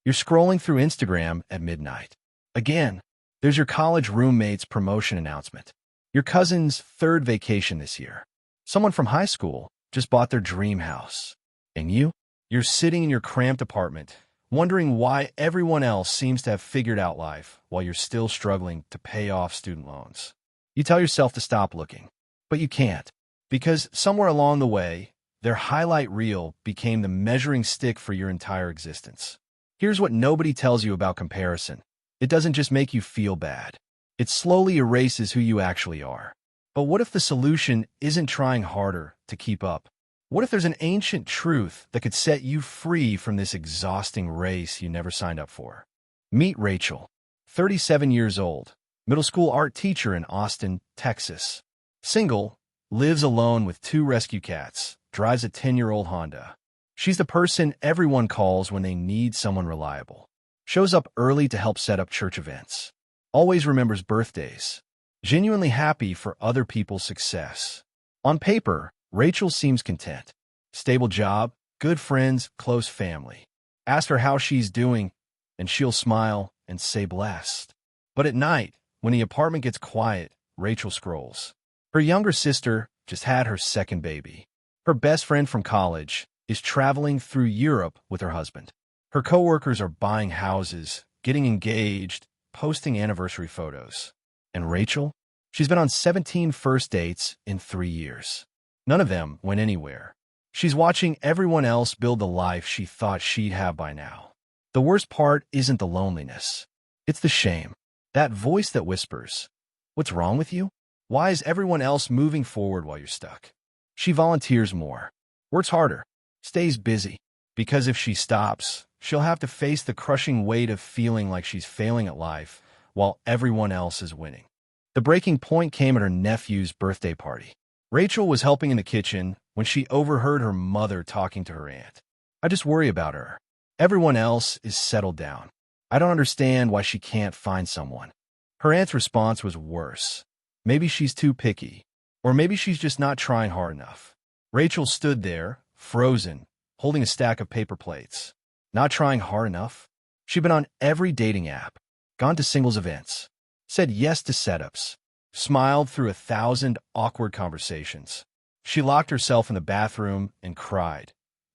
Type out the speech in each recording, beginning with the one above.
You're scrolling through Instagram at midnight. Again, there's your college roommate's promotion announcement. Your cousin's third vacation this year. Someone from high school just bought their dream house. And you're sitting in your cramped apartment, wondering why everyone else seems to have figured out life while you're still struggling to pay off student loans. You tell yourself to stop looking, but you can't, because somewhere along the way, their highlight reel became the measuring stick for your entire existence. Here's what nobody tells you about comparison. It doesn't just make you feel bad. It slowly erases who you actually are. But what if the solution isn't trying harder to keep up? What if there's an ancient truth that could set you free from this exhausting race you never signed up for? Meet Rachel, 37 years old, middle school art teacher in Austin, Texas. Single, lives alone with 2 rescue cats, drives a 10-year-old Honda. She's the person everyone calls when they need someone reliable. Shows up early to help set up church events. Always remembers birthdays. Genuinely happy for other people's success. On paper, Rachel seems content. Stable job, good friends, close family. Ask her how she's doing, and she'll smile and say blessed. But at night, when the apartment gets quiet, Rachel scrolls. Her younger sister just had her second baby. Her best friend from college is traveling through Europe with her husband. Her coworkers are buying houses, getting engaged, posting anniversary photos. And Rachel? She's been on 17 first dates in 3 years. None of them went anywhere. She's watching everyone else build the life she thought she'd have by now. The worst part isn't the loneliness. It's the shame. That voice that whispers, "What's wrong with you? Why is everyone else moving forward while you're stuck?" She volunteers more, works harder, stays busy, because if she stops, she'll have to face the crushing weight of feeling like she's failing at life while everyone else is winning. The breaking point came at her nephew's birthday party. Rachel was helping in the kitchen when she overheard her mother talking to her aunt. "I just worry about her. Everyone else is settled down. I don't understand why she can't find someone." Her aunt's response was worse. Maybe she's too picky, or maybe she's just not trying hard enough. Rachel stood there, frozen, holding a stack of paper plates. Not trying hard enough? She'd been on every dating app, gone to singles events, said yes to setups, smiled through 1,000 awkward conversations. She locked herself in the bathroom and cried.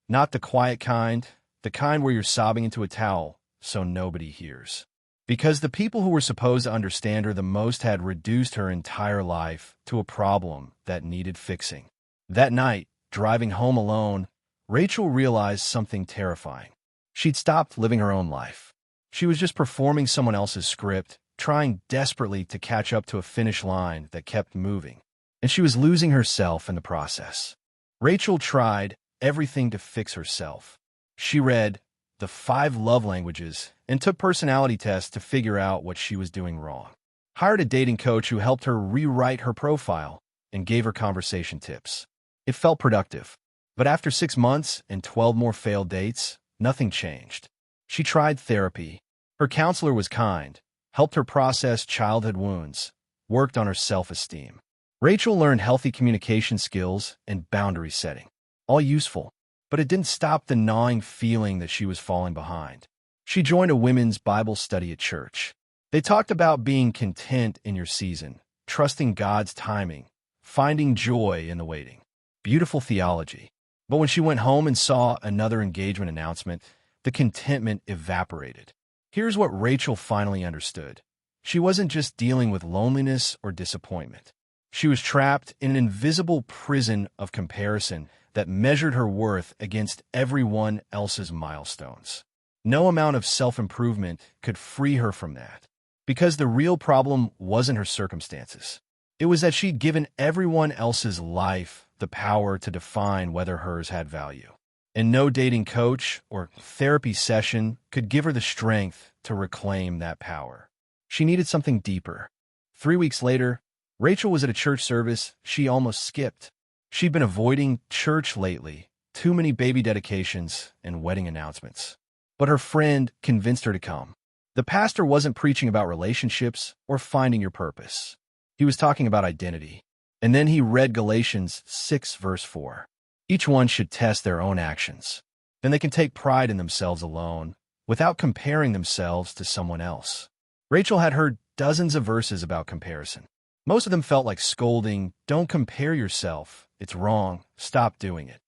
Not the quiet kind, the kind where you're sobbing into a towel so nobody hears. Because the people who were supposed to understand her the most had reduced her entire life to a problem that needed fixing. That night, driving home alone, Rachel realized something terrifying. She'd stopped living her own life. She was just performing someone else's script, trying desperately to catch up to a finish line that kept moving. And she was losing herself in the process. Rachel tried everything to fix herself. She read the 5 love languages and took personality tests to figure out what she was doing wrong. Hired a dating coach who helped her rewrite her profile and gave her conversation tips. It felt productive. But after 6 months and 12 more failed dates, nothing changed. She tried therapy. Her counselor was kind, helped her process childhood wounds, worked on her self-esteem. Rachel learned healthy communication skills and boundary setting. All useful, but it didn't stop the gnawing feeling that she was falling behind. She joined a women's Bible study at church. They talked about being content in your season, trusting God's timing, finding joy in the waiting. Beautiful theology. But when she went home and saw another engagement announcement, the contentment evaporated. Here's what Rachel finally understood. She wasn't just dealing with loneliness or disappointment. She was trapped in an invisible prison of comparison that measured her worth against everyone else's milestones. No amount of self-improvement could free her from that, because the real problem wasn't her circumstances. It was that she'd given everyone else's life the power to define whether hers had value. And no dating coach or therapy session could give her the strength to reclaim that power. She needed something deeper. 3 weeks later, Rachel was at a church service she almost skipped. She'd been avoiding church lately, too many baby dedications and wedding announcements. But her friend convinced her to come. The pastor wasn't preaching about relationships or finding your purpose. He was talking about identity. And then he read Galatians 6 verse 4. Each one should test their own actions. Then they can take pride in themselves alone, without comparing themselves to someone else. Rachel had heard dozens of verses about comparison. Most of them felt like scolding, "Don't compare yourself. It's wrong. Stop doing it."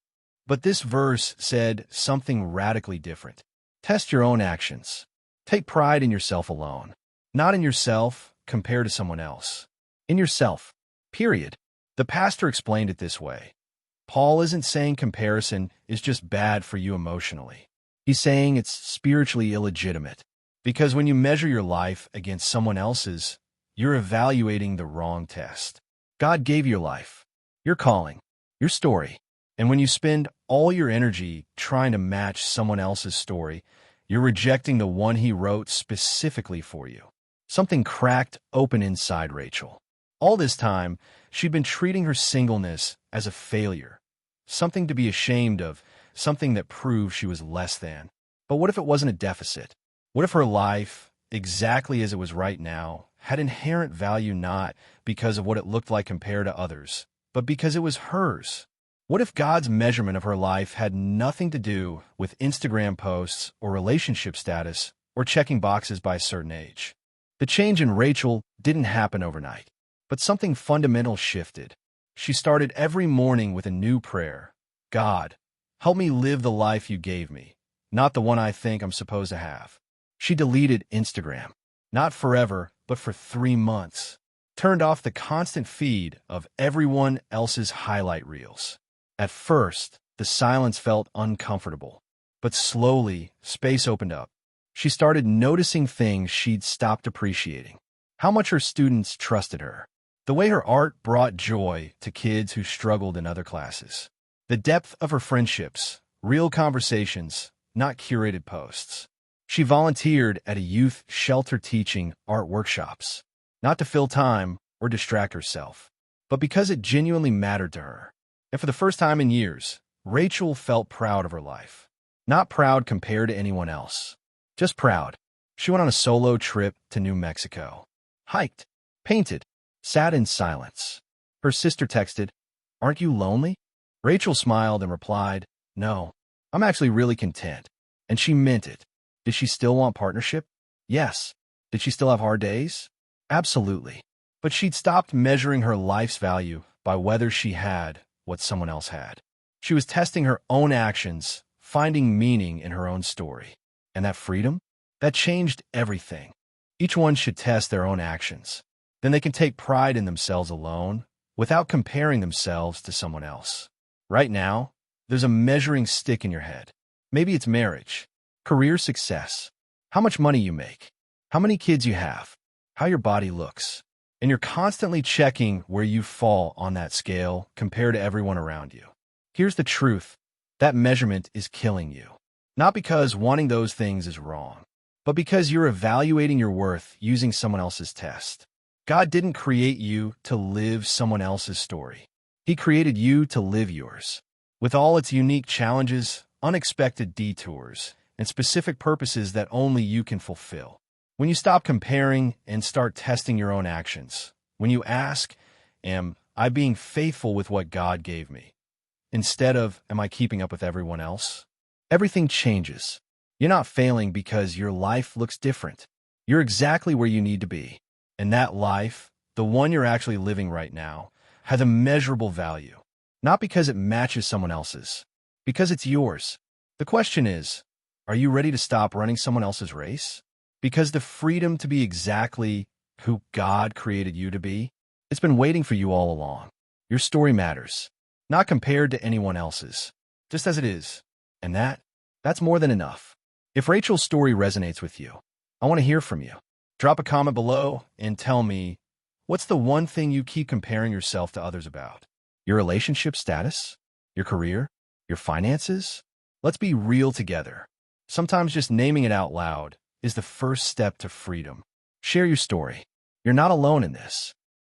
But this verse said something radically different. Test your own actions. Take pride in yourself alone. Not in yourself, compare to someone else. In yourself. Period. The pastor explained it this way. Paul isn't saying comparison is just bad for you emotionally. He's saying it's spiritually illegitimate. Because when you measure your life against someone else's, you're evaluating the wrong test. God gave you your life, your calling, your story. And when you spend all your energy trying to match someone else's story, you're rejecting the one he wrote specifically for you. Something cracked open inside Rachel. All this time, she'd been treating her singleness as a failure, something to be ashamed of, something that proved she was less than. But what if it wasn't a deficit? What if her life, exactly as it was right now, had inherent value not because of what it looked like compared to others, but because it was hers? What if God's measurement of her life had nothing to do with Instagram posts or relationship status or checking boxes by a certain age? The change in Rachel didn't happen overnight, but something fundamental shifted. She started every morning with a new prayer. God, help me live the life you gave me, not the one I think I'm supposed to have. She deleted Instagram, not forever, but for 3 months. Turned off the constant feed of everyone else's highlight reels. At first, the silence felt uncomfortable, but slowly, space opened up. She started noticing things she'd stopped appreciating. How much her students trusted her. The way her art brought joy to kids who struggled in other classes. The depth of her friendships, real conversations, not curated posts. She volunteered at a youth shelter teaching art workshops, not to fill time or distract herself, but because it genuinely mattered to her. And for the first time in years, Rachel felt proud of her life. Not proud compared to anyone else. Just proud. She went on a solo trip to New Mexico. Hiked. Painted. Sat in silence. Her sister texted, "Aren't you lonely?" Rachel smiled and replied, "No, I'm actually really content." And she meant it. Did she still want partnership? Yes. Did she still have hard days? Absolutely. But she'd stopped measuring her life's value by whether she had what someone else had. She was testing her own actions, finding meaning in her own story. And that freedom? That changed everything. Each one should test their own actions. Then they can take pride in themselves alone, without comparing themselves to someone else. Right now, there's a measuring stick in your head. Maybe it's marriage, career success, how much money you make, how many kids you have, how your body looks. And you're constantly checking where you fall on that scale compared to everyone around you. Here's the truth. That measurement is killing you. Not because wanting those things is wrong, but because you're evaluating your worth using someone else's test. God didn't create you to live someone else's story. He created you to live yours, with all its unique challenges, unexpected detours, and specific purposes that only you can fulfill. When you stop comparing and start testing your own actions, when you ask, am I being faithful with what God gave me? Instead of, am I keeping up with everyone else? Everything changes. You're not failing because your life looks different. You're exactly where you need to be. And that life, the one you're actually living right now, has immeasurable value. Not because it matches someone else's, because it's yours. The question is, are you ready to stop running someone else's race? Because the freedom to be exactly who God created you to be, it's been waiting for you all along. Your story matters, not compared to anyone else's, just as it is. And that's more than enough. If Rachel's story resonates with you, I want to hear from you. Drop a comment below and tell me, what's the one thing you keep comparing yourself to others about? Your relationship status? Your career? Your finances? Let's be real together. Sometimes just naming it out loud is the first step to freedom. Share your story. You're not alone in this.